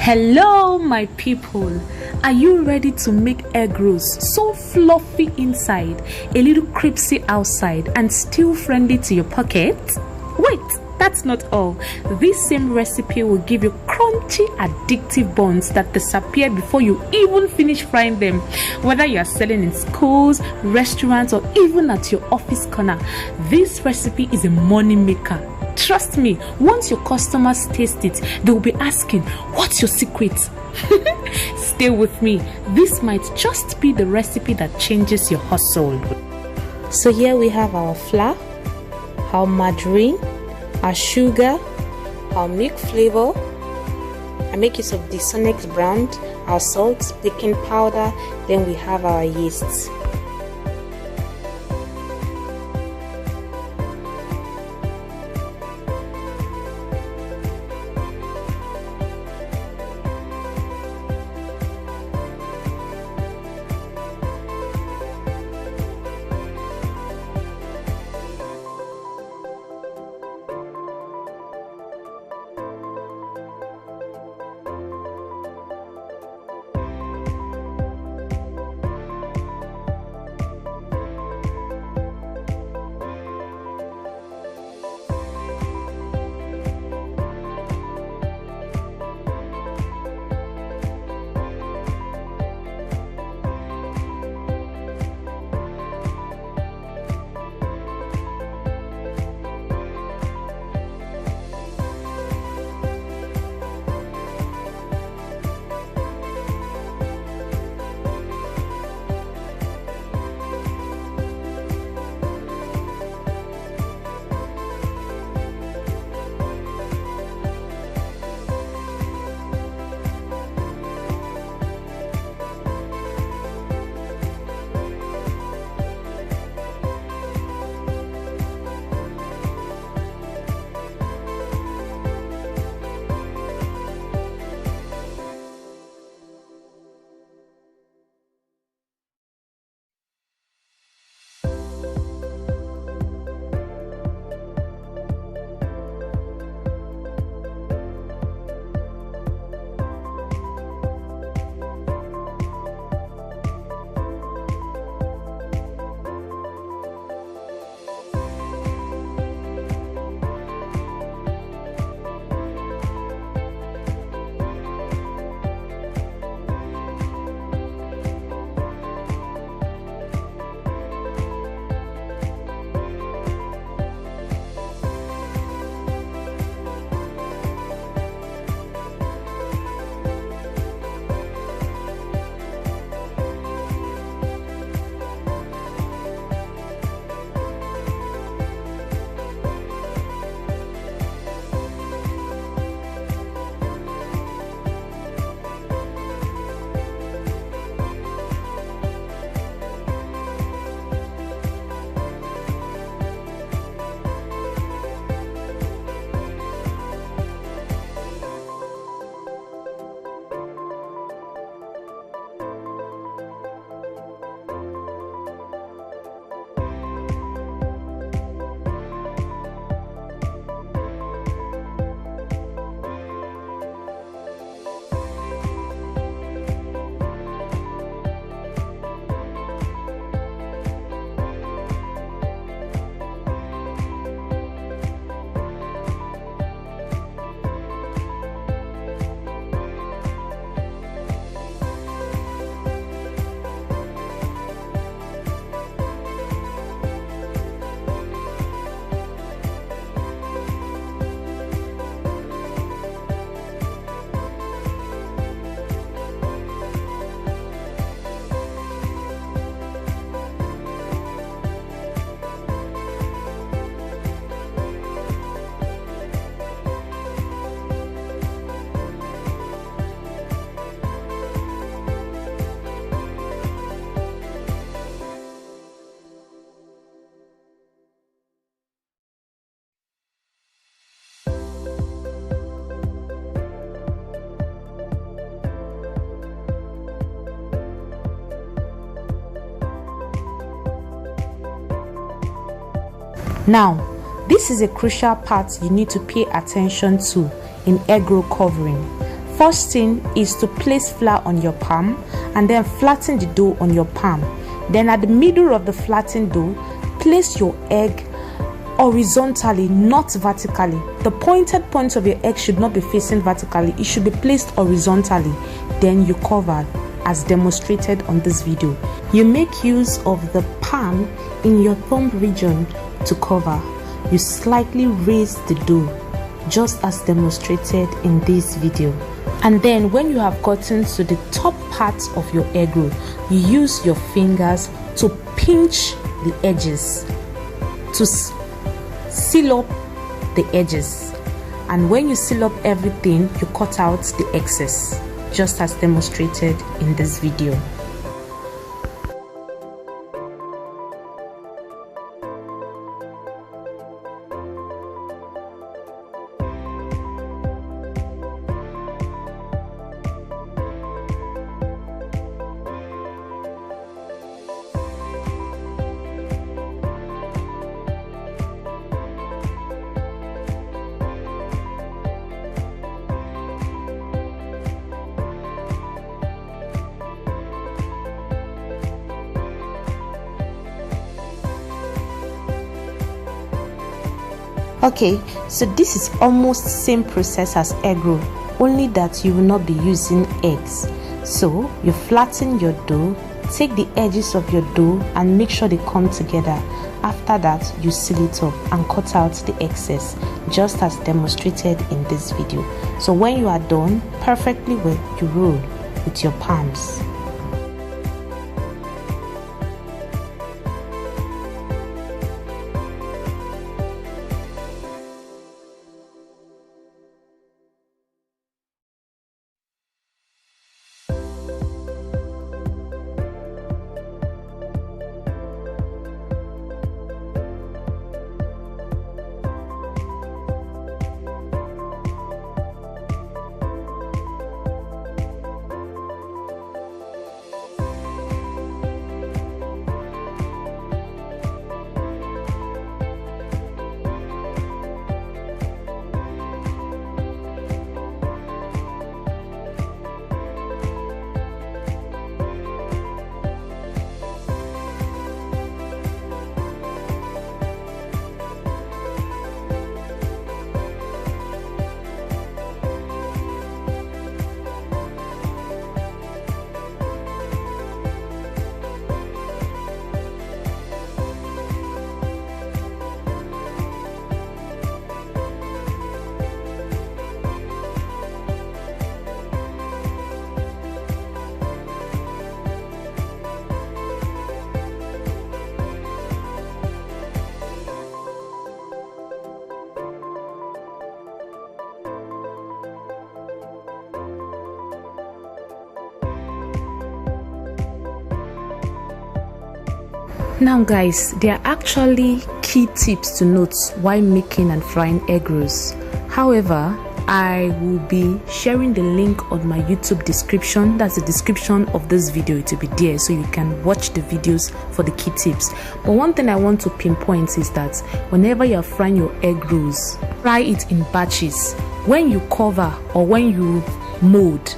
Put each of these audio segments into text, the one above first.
Hello my people, are you ready to make egg rolls so fluffy inside, a little crispy outside and still friendly to your pocket? Wait, that's not all. This same recipe will give you crunchy, addictive buns that disappear before you even finish frying them. Whether you are selling in schools, restaurants or even at your office corner, this recipe is a money maker. Trust me, once your customers taste it, they will be asking, what's your secret? Stay with me. This might just be the recipe that changes your household. So here we have our flour, our margarine, our sugar, our milk flavor. I make use of the Sonex brand, our salt, baking powder, then we have our yeast. Now, this is a crucial part you need to pay attention to in egg roll covering. First thing is to place flour on your palm and then flatten the dough on your palm. Then at the middle of the flattened dough, place your egg horizontally, not vertically. The pointed point of your egg should not be facing vertically, it should be placed horizontally. Then you cover as demonstrated on this video. You make use of the palm in your thumb region to cover. You slightly raise the dough just as demonstrated in this video. And then when you have gotten to the top part of your egg roll, you use your fingers to pinch the edges to seal up the edges. And when you seal up everything, you cut out the excess, just as demonstrated in this video. Okay, so this is almost the same process as egg roll, only that you will not be using eggs. So you flatten your dough, take the edges of your dough and make sure they come together. After that, you seal it up and cut out the excess, just as demonstrated in this video. So when you are done, perfectly well, you roll with your palms. Now guys, there are actually key tips to note while making and frying egg rolls. However, I will be sharing the link on my YouTube description. That's the description of this video. It will be there so you can watch the videos for the key tips. But one thing I want to pinpoint is that whenever you're frying your egg rolls, fry it in batches. When you cover or when you mold,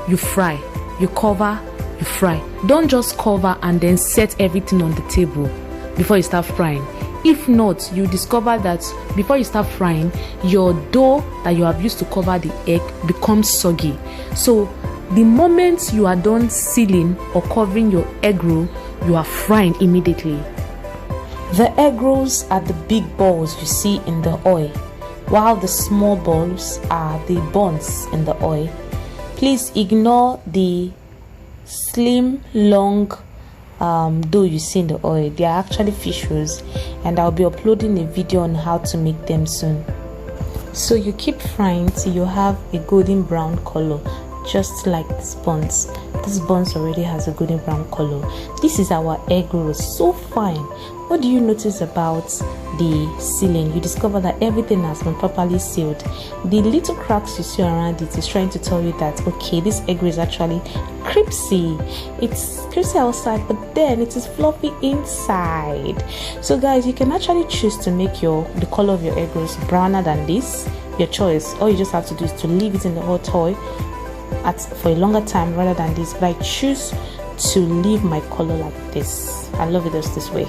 you fry, you cover, you fry. Don't just cover and then set everything on the table before you start frying. If not, you discover that before you start frying, your dough that you have used to cover the egg becomes soggy. So the moment you are done sealing or covering your egg roll, you are frying immediately. The egg rolls are the big balls you see in the oil, while the small balls are the buns in the oil. Please ignore the slim, long dough you see in the oil. They are actually fish rolls, and I'll be uploading a video on how to make them soon. So you keep frying till you have a golden brown color, just like this buns. This buns already has a golden brown color. This is our egg roll, so fine. What do you notice about the sealing? You discover that everything has been properly sealed. The little cracks you see around it is trying to tell you that okay, this egg roll is actually crispy. It's crispy outside, but then it is fluffy inside. So guys, you can actually choose to make the color of your egg rolls browner than this. Your choice. All you just have to do is to leave it in the hot oil for a longer time rather than this, but I choose to leave my color like this. I love it just this way.